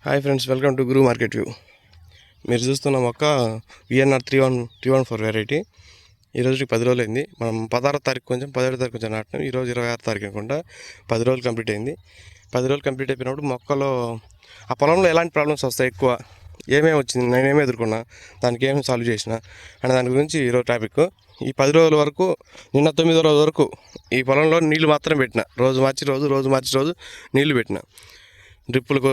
Hi friends, welcome to Guru market view. మీరు చూస్తున్న మొక్క విఎన్ఆర్ 314 వెరైటీ. ఈరోజుకి 10 రోజులు అయింది. మనం 16వ తారీఖు కొంచెం 17వ తారీఖు కొంచెం నాటినాం. ఈరోజు 26వ తారీఖు అనుకుంటా 10 రోజులు కంప్లీట్ అయింది. 10 రోజులు కంప్లీట్ అయిపోయినప్పుడు మొక్కలో ఆ పొలంలో ఎలాంటి ప్రాబ్లమ్స్ వస్తాయి, ఎక్కువ ఏమేమి వచ్చింది, నేనేమి ఎదుర్కొన్నా, దానికి ఏమి సాల్వ్ చేసిన అనే దాని గురించి ఈరోజు టాపిక్. ఈ 10 రోజుల వరకు, నిన్న 9వ రోజు వరకు ఈ పొలంలో నీళ్లు మాత్రం పెట్టిన. రోజు మార్చి రోజు నీళ్లు పెట్టిన. డ్రిప్పులకు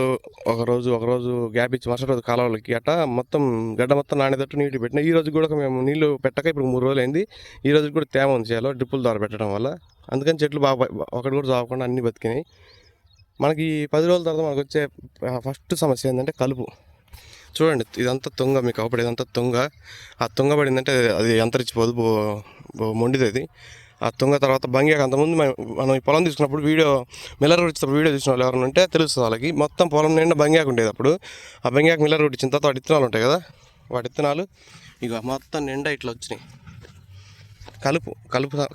ఒకరోజు గ్యాప్ ఇచ్చి మరుసటి రోజు కాలువలకి అట్లా మొత్తం గడ్డ మొత్తం నానేటట్టు నీటి పెట్టిన. ఈ రోజు కూడా మేము నీళ్లు పెట్టక ఇప్పుడు 3 రోజులు అయింది. ఈ రోజు కూడా తేమ ఉంది చేయాలో డ్రిప్పుల ద్వారా పెట్టడం వల్ల. అందుకని చెట్లు బాగా ఒకటి కూడా చావకుండా అన్నీ బతికినాయి. మనకి 10 రోజుల తర్వాత మనకు వచ్చే ఫస్ట్ సమస్య ఏంటంటే కలుపు. చూడండి, ఇదంతా తుంగ, మీకు అవపడి ఇదంతా తుంగ. ఆ తుంగ పడిందంటే అది అంతరించిపోదు, మొండిది అది. ఆ తుంగ తర్వాత బంగ్యాక. అంతకుముందు మనం ఈ పొలం తీసుకున్నప్పుడు మిల్లర్ రోడ్ ఇచ్చినప్పుడు వీడియో చూసిన వాళ్ళు ఎవరైనా ఉంటే తెలుస్తుంది వాళ్ళకి. మొత్తం పొలం నిండా బంగ్యాక ఉండేది. అప్పుడు ఆ బంగ్యాక మిల్లర్ రోడ్ ఇచ్చిన తర్వాత వాటి విత్తనాలు ఉంటాయి కదా, వాటి విత్తనాలు ఇక మొత్తం నిండా ఇట్లా వచ్చినాయి.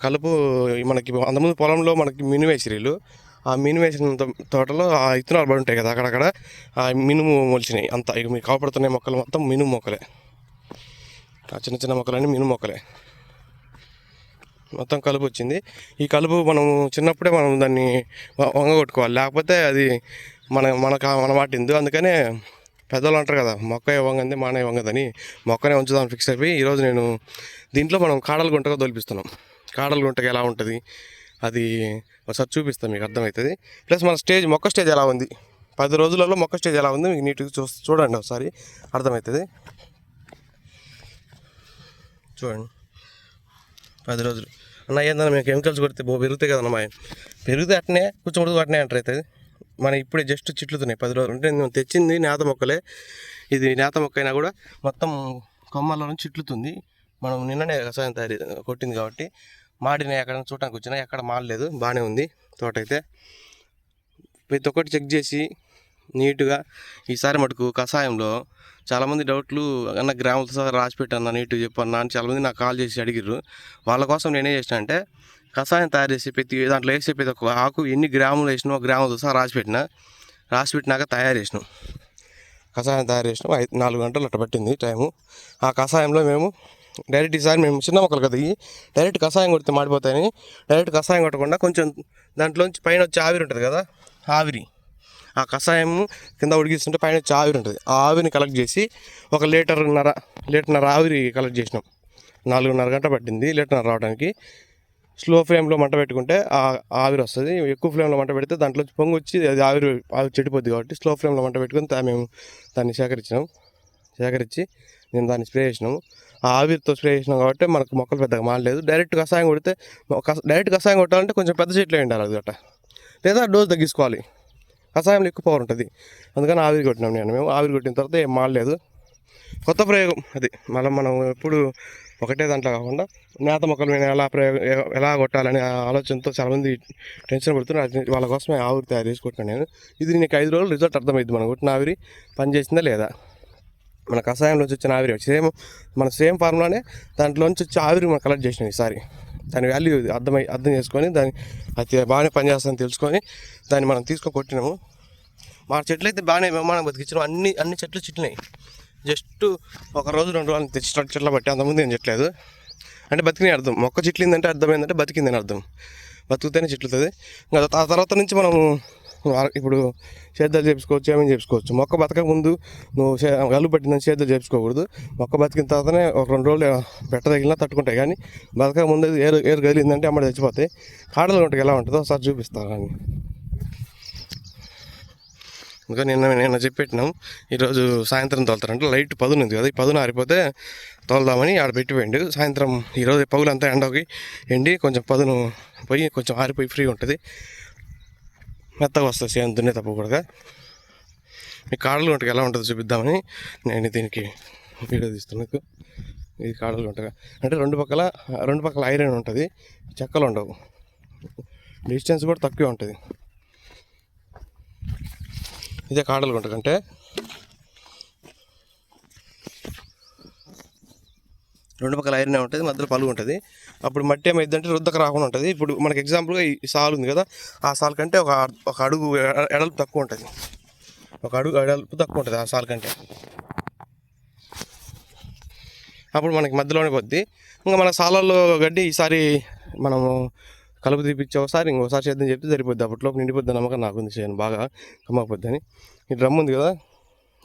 కలుపు మనకి అంతకుముందు పొలంలో మనకి మినువేసిరీలు, ఆ మినువేసిన తోటలో ఆ విత్తనాలు పడి ఉంటాయి కదా, అక్కడక్కడ ఆ మినుము మొలిచినాయి. అంతా ఇక మీకు కాపాడుతున్న మొక్కలు మొత్తం మినుము మొక్కలే. ఆ చిన్న చిన్న మొక్కలన్నీ మినుము మొక్కలే. మొత్తం కలుపు వచ్చింది. ఈ కలుపు మనం చిన్నప్పుడే మనం దాన్ని వంగగొట్టుకోవాలి, లేకపోతే అది మన మాట ఇందు. అందుకనే పెద్దవాళ్ళు అంటారు కదా, మొక్క వంగంది మానే వంగదని. మొక్కనే ఉంచుదామని ఫిక్స్ అయిపోయి ఈరోజు నేను దీంట్లో మనం కాడలు గుంటగా తోలిపిస్తున్నాం. కాడలు గుంటగా ఎలా ఉంటుంది అది ఒకసారి చూపిస్తాను, మీకు అర్థమవుతుంది. ప్లస్ మన మొక్క స్టేజ్ ఎలా ఉంది, 10 రోజులలో మొక్క స్టేజ్ ఎలా ఉంది మీకు నీట్గా చూడండి, ఒకసారి అర్థమవుతుంది. చూడండి, 10 రోజులు అన్న ఏందన్నా మేము కెమికల్స్ కొడితే పెరుగుతాయి కదన్న, మా పెరిగితే అట్నే కూర్చోబడుతూ అట్నే అంటారు. అవుతుంది మన ఇప్పుడే జస్ట్ చిట్లుతున్నాయి 10 రోజులు. అంటే నేను తెచ్చింది నేత మొక్కలే. ఇది నేత మొక్క అయినా కూడా మొత్తం కొమ్మల్లో నుంచి చిట్లుతుంది. మనం నిన్ననే రసాయనం కొట్టింది కాబట్టి మాడిన ఎక్కడ చూడటానికి వచ్చినా ఎక్కడ మాడలేదు, బాగానే ఉంది తోట అయితే. ప్రతి ఒక్కటి చెక్ చేసి నీట్గా ఈసారి మటుకు కషాయంలో చాలామంది డౌట్లు, అన్న గ్రాములతో సహా రాసి పెట్టన్నా, నీట్గా చెప్పన్నా అని చాలామంది నాకు కాల్ చేసి అడిగిర్రు. వాళ్ళ కోసం నేనేం చేసిన అంటే కషాయం తయారు చేసి ప్రతి దాంట్లో వేసి ప్రతి ఒక్క ఆకు ఎన్ని గ్రాములు వేసినామో గ్రాములతో సహా రాసి పెట్టినాక తయారు చేసినాం. కషాయం తయారు చేసినాం. 4 గంటలు అట్లా పట్టింది టైము. ఆ కషాయంలో మేము డైరెక్ట్ ఈసారి మేము చిన్న మొక్కలు కదా ఇవి, డైరెక్ట్ కషాయం కొడితే మాడిపోతాయని డైరెక్ట్ కషాయం కొట్టకుండా కొంచెం దాంట్లోంచి పైన వచ్చి ఆవిరి ఉంటుంది కదా, ఆవిరి, ఆ కషాయం కింద ఉడికిస్తుంటే పైన వచ్చి ఆవిరి ఉంటుంది. ఆ ఆవిరిని కలెక్ట్ చేసి ఒక లీటర్న్నర ఆవిరి కలెక్ట్ చేసినాం. 4.5 గంటలు పట్టింది లీటర్న్నర రావడానికి. స్లో ఫ్లేమ్లో మంట పెట్టుకుంటే ఆవిరి వస్తుంది. ఎక్కువ ఫ్లేమ్లో మంట పెడితే దాంట్లో పొంగు వచ్చి అది ఆవిరి చెడిపోద్ది. కాబట్టి స్లో ఫ్లేమ్లో మంట పెట్టుకుని మేము దాన్ని సేకరించి నేను దాన్ని స్ప్రే చేసినాము. ఆ ఆవిరితో స్ప్రే చేసినాం కాబట్టి మనకు మొక్కలు పెద్దగా మారలేదు. డైరెక్ట్ కషాయం కొట్టాలంటే కొంచెం పెద్ద చెట్లు ఉండాలి అది గట్ట, లేదా డోస్ తగ్గించుకోవాలి. కషాయంలో ఎక్కువ పవర్ ఉంటుంది. అందుకని ఆవిరి కొట్టినాం. మేము ఆవిరి కొట్టిన తర్వాత ఏం మారలేదు. కొత్త ప్రయోగం అది. మనం ఎప్పుడు ఒకటే దాంట్లో కాకుండా నేత మొక్కలు నేను ఎలా కొట్టాలనే ఆలోచనతో చాలామంది టెన్షన్ పడుతున్నారు. వాళ్ళ కోసమే ఆవిరి తయారు చేసి కొట్టినాను నేను. ఇది నీకు 5 రోజులు రిజల్ట్ అర్థమైంది, మనం కొట్టిన ఆవిరి పనిచేసిందా లేదా. మన కషాయంలోంచి వచ్చిన ఆవిరి సేమ్ ఫార్ములానే దాంట్లోంచి వచ్చి ఆవిరి మనం కలెక్ట్ చేసినాం ఈసారి. దాని వాల్యూ అర్థం చేసుకొని దాన్ని అది బాగానే పనిచేస్తుందని తెలుసుకొని దాన్ని మనం తీసుకొని కొట్టినాము. మా చెట్లు అయితే బాగానే మనం బతికించినాం. అన్ని చెట్లు చిట్లినాయి. జస్ట్ 1 రోజు 2 రోజులు తెచ్చి చెట్ల బట్టి, అంతకుముందు ఏం చెట్లేదు. అంటే బతికినాయి అర్థం. మొక్క చిట్లిందంటే అర్థం ఏంటంటే బతికిందని అర్థం. బతుకుతేనే చిట్లుతుంది. ఇంకా ఆ తర్వాత నుంచి మనం ఇప్పుడు సేద్యాలు చేపించుకోవచ్చు, ఏమేమి చేసుకోవచ్చు. మొక్క బతక ముందు నువ్వు గల్లు పట్టిందని సేద్యాలు చేపించుకోకూడదు. మొక్క బతికిన తర్వాతనే ఒక 2 రోజులు పెట్ట తగిలినా తట్టుకుంటాయి. కానీ బతక ముందు ఏరు గలిందంటే అమ్మడి చచ్చిపోతాయి. కాడలు గుంటకి ఎలా ఉంటుందో ఒకసారి చూపిస్తాను అని. ఇంకా నిన్న చెప్పెట్టినాం. ఈరోజు సాయంత్రం తోలుతారంటే లైట్ 10 ఉంది కదా, ఈ 10 ఆరిపోతే తోలుదామని ఆడ పెట్టిపోయిండు. సాయంత్రం ఈరోజు పగులంతా ఎండకి ఎండి కొంచెం 10 పోయి కొంచెం ఆరిపోయి ఫ్రీ ఉంటుంది, మెత్తగా వస్తుంది సేమ్ దున్నే తప్పకూడగా. ఈ కాడలు గుంటగా ఎలా ఉంటుందో చూపిద్దామని నేను దీనికి వీడియో తీస్తున్నాను. ఇది కాడలు గుంటగా అంటే రెండు పక్కల ఐరన్ ఉంటుంది, చెక్కలు ఉండవు, డిస్టెన్స్ కూడా తక్కువే ఉంటుంది. ఇదే కాడలు గుంట కంటే రెండు పక్కల ఐరనే ఉంటుంది, మధ్యలో పలుగు ఉంటుంది. అప్పుడు మట్టి ఏమైందంటే రుద్దక రాకుండా ఉంటుంది. ఇప్పుడు మనకి ఎగ్జాంపుల్గా ఈ సాల్ ఉంది కదా, ఆ సాల్ కంటే ఒక అడుగు ఎడల్పు తక్కువ ఉంటుంది. ఒక అడుగు అడుగు తక్కువ ఉంటుంది ఆ సాల్ కంటే. అప్పుడు మనకి మధ్యలోనే పోద్ది. ఇంకా మన సాలల్లో గడ్డి ఈసారి మనము కలుపు తీపిచ్చి ఒకసారి ఇంకోసారి చేద్దాం చెప్తే సరిపోద్ది. అప్పట్లో నిండిపోద్ది నమ్మకం నాకుంది చేయను బాగా కమ్మకపోద్ది అని. ఈ డ్రమ్ ఉంది కదా,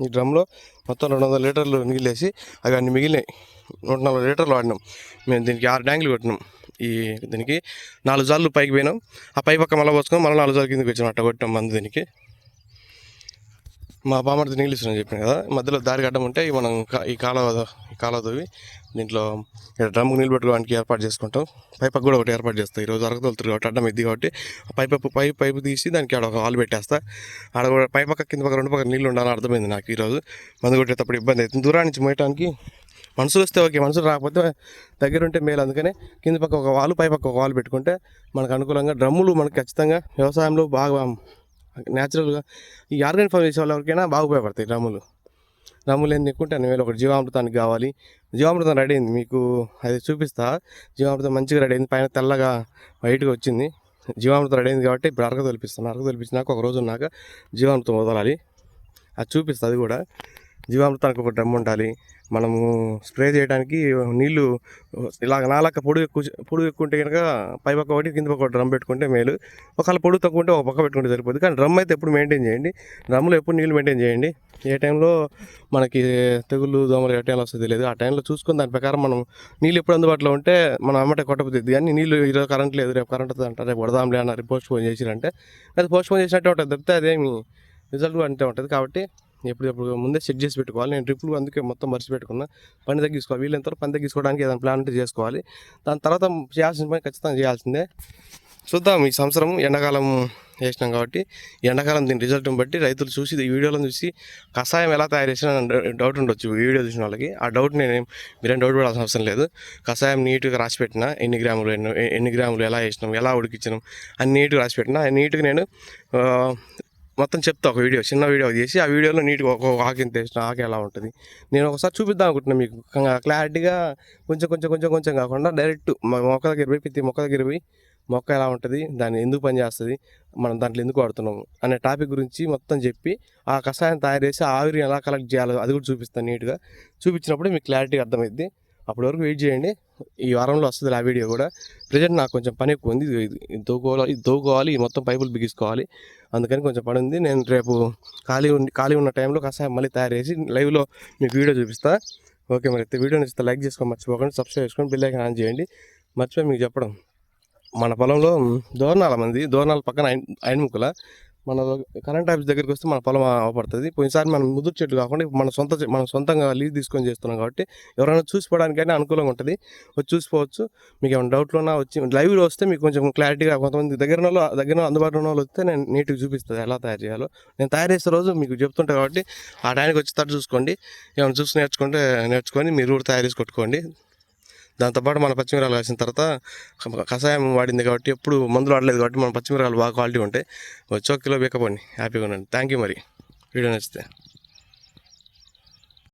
ఈ డ్రమ్లో మొత్తం 200 లీటర్లు నీళ్ళు వేసి అవి అన్ని మిగిలినాయి. 140 లీటర్లు వాడినాం మేము. దీనికి 6 ట్యాంకులు కొట్టినాం. దీనికి 4 సార్లు పైకి పోయినాం. ఆ పై పక్క మళ్ళీ పోసుకొని మళ్ళీ 4 సార్లు కిందకి వచ్చినాం. అట్ట కొట్టాం మందు దీనికి. మా బామ్మడిది నీళ్ళు ఇస్తున్నాను చెప్పాను కదా, మధ్యలో దారి అడ్డం ఉంటే మనం ఈ కాలువ తవ్వి దీంట్లో డ్రమ్కి నీళ్ళు పెట్టుకోవడానికి ఏర్పాటు చేసుకుంటాం. పైపకు కూడా ఒకటి ఏర్పాటు చేస్తాం. ఈరోజు అరగతోలుతుంది కాబట్టి అడ్డం ఎద్ది కాబట్టి పైపు తీసి దానికి ఆడ ఒక హాల్ పెట్టేస్తా. ఆడ కూడా పైపక్క కింద పక్క 2 పక్క నీళ్ళు ఉండాలని అర్థమైంది నాకు. ఈరోజు మందు కొట్టేటప్పుడు ఇబ్బంది అవుతుంది. దూరం నుంచి మోయటానికి మనుషులు వస్తే ఓకే, మనుషులు రాకపోతే దగ్గర ఉంటే మేలు. అందుకనే కింద పక్క ఒక వాల్ పై పక్క ఒక వాల్ పెట్టుకుంటే మనకు అనుకూలంగా. డ్రమ్ములు మనకు ఖచ్చితంగా వ్యవసాయంలో బాగా న్యాచురల్గా ఈ ఆర్గానిక్ ఫార్మ్ చేసే వాళ్ళు ఎవరికైనా బాగా ఉపయోగపడతాయి డ్రమ్ములు ఏంది ఎక్కుంటే అన్ని వేలు. ఒకటి జీవామృతానికి కావాలి. జీవామృతం రెడీ అయింది, మీకు అది చూపిస్తా. జీవామృతం మంచిగా రెడీ అయింది, పైన తెల్లగా వైట్గా వచ్చింది. జీవామృతం రెడీ అయింది కాబట్టి ఇప్పుడు అరగ తొలిపిచ్చినాక ఒక రోజు ఉన్నాక జీవామృతం వదలాలి. అది చూపిస్తుంది. అది కూడా జీవామృతానికి ఒక డ్రమ్ ఉండాలి. మనము స్ప్రే చేయడానికి నీళ్ళు ఇలాగ నాలక పొడుగు ఎక్కువ ఉంటే కనుక పై పక్క ఒకటి కింద పక్క డ్రమ్ పెట్టుకుంటే మేలు. ఒకవేళ పొడుగు తక్కువ ఉంటే ఒక పక్క పెట్టుకుంటే సరిపోతుంది. కానీ డ్రమ్ అయితే ఎప్పుడు మెయింటైన్ చేయండి. డ్రమ్లో ఎప్పుడు నీళ్ళు మెయింటైన్ చేయండి. ఏ టైంలో మనకి తెగుళ్ళు దోమలు ఏ టైంలో వస్తుంది లేదు, ఆ టైంలో చూసుకొని దాని ప్రకారం మనం నీళ్ళు ఎప్పుడు అందుబాటులో ఉంటే మనం అమ్మటే కొట్టబుద్ది. కానీ నీళ్ళు ఈరోజు కరెంట్ లేదు, రేపు కరెంట్ వస్తుంది అంటారు, రేపు వడదాంలే అన్నారు, పోస్ట్ పోన్ చేసిరంటే అది పోస్ట్ పోన్ చేసినట్టే ఉంటుంది తప్పితే అదేమి రిజల్ట్ అంతే ఉంటుంది. కాబట్టి ఎప్పుడు ముందే చెక్ చేసి పెట్టుకోవాలి. నేను ట్రిప్పులు అందుకే మొత్తం మర్చి పెట్టుకున్నా. పని తగ్గించుకోవాలి, వీళ్ళంతవరకు పని తగ్గించుకోవడానికి ఏదైనా ప్లాన్ ఉంటే చేసుకోవాలి. దాని తర్వాత చేయాల్సిన పని ఖచ్చితంగా చేయాల్సిందే. చూద్దాం. ఈ సంవత్సరం ఎండాకాలం వేసినాం కాబట్టి ఎండాకాలం దీని రిజల్ట్ని బట్టి రైతులు చూసి ఈ వీడియోలో చూసి కషాయం ఎలా తయారు చేసినా డౌట్ ఉండొచ్చు వీడియో చూసిన వాళ్ళకి. ఆ డౌట్ మీరేం డౌట్ పడాల్సిన అవసరం లేదు. కషాయం నీట్గా రాసి పెట్టిన, ఎన్ని గ్రాములు ఎలా వేసినాం, ఎలా ఉడికించినాం అని నీట్గా రాసి పెట్టిన. నీట్గా నేను మొత్తం చెప్తా. ఒక చిన్న వీడియో చేసి ఆ వీడియోలో నీట్గా ఒక ఆకు ఎంత వేసిన, ఆకు ఎలా ఉంటుంది నేను ఒకసారి చూపిద్దాం అనుకుంటున్నాను మీకు క్లారిటీగా. కొంచెం కాకుండా డైరెక్ట్ మొక్క దగ్గర పోయి ప్రతి మొక్క దగ్గర పోయి మొక్క ఎలా ఉంటుంది, దాన్ని ఎందుకు పని చేస్తుంది, మనం దాంట్లో ఎందుకు వాడుతున్నాము అనే టాపిక్ గురించి మొత్తం చెప్పి ఆ కషాయం తయారు చేసి ఆవిరి ఎలా కలెక్ట్ చేయాలో అది కూడా చూపిస్తాను. నీట్గా చూపించినప్పుడు మీకు క్లారిటీగా అర్థమైద్ది. అప్పటి వరకు వెయిట్ చేయండి. ఈ వారంలో వస్తుంది ఆ వీడియో కూడా. ప్రజెంట్ నాకు కొంచెం పని ఎక్కువ ఉంది. ఇది తోకోవాలి, మొత్తం పైపులు బిగించుకోవాలి. అందుకని కొంచెం పని ఉంది. నేను రేపు ఖాళీ ఉన్న టైంలో కషాయం మళ్ళీ తయారు చేసి లైవ్లో మీకు వీడియో చూపిస్తా. ఓకే, మరి అయితే వీడియో నచ్చితే లైక్ చేసుకోండి, మర్చిపోకండి. సబ్స్క్రైబ్ చేసుకొని బెల్ ఐకాన్ ఆన్ చేయండి. మర్చిపోయి మీకు చెప్పడం, మన పొలంలో దోర్నాల పక్కన ఐనముక్కల మన కరెంట్ ఆఫీస్ దగ్గరికి వస్తే మన పొలం అవపడుతుంది. పోయినసారి మనం ముదురు చెట్లు కాకుండా మనం సొంతంగా లీజ్ తీసుకొని చేస్తున్నాం కాబట్టి ఎవరైనా చూసిపోవడానికైనా అనుకూలంగా ఉంటుంది. వచ్చి చూసిపోవచ్చు. మీకు ఏమైనా డౌట్లు ఉన్నా వచ్చి లైవ్లో వస్తే మీకు కొంచెం క్లారిటీగా, కొంతమంది దగ్గర అందుబాటులో ఉన్న వాళ్ళు వస్తే నేను నీట్గా చూపిస్తుంది ఎలా తయారు చేయాలో. నేను తయారు చేసే రోజు మీకు చెప్తుంటా కాబట్టి ఆ టైంకి వచ్చి తట్టు చూసుకోండి. ఏమైనా చూసి నేర్చుకొని మీరు కూడా తయారు చేసి కొట్టుకోండి. దాంతోపాటు మన పచ్చిమిరకాయలు వేసిన తర్వాత కషాయం వాడింది కాబట్టి ఎప్పుడు మందులు వాడలేదు కాబట్టి మన పచ్చిమిరకాయలు బాగా క్వాలిటీ ఉంటాయి. వచ్చి 1 కిలో బేకపోండి, హ్యాపీగా ఉండండి. Thank you. మరి వీడియో నచ్చితే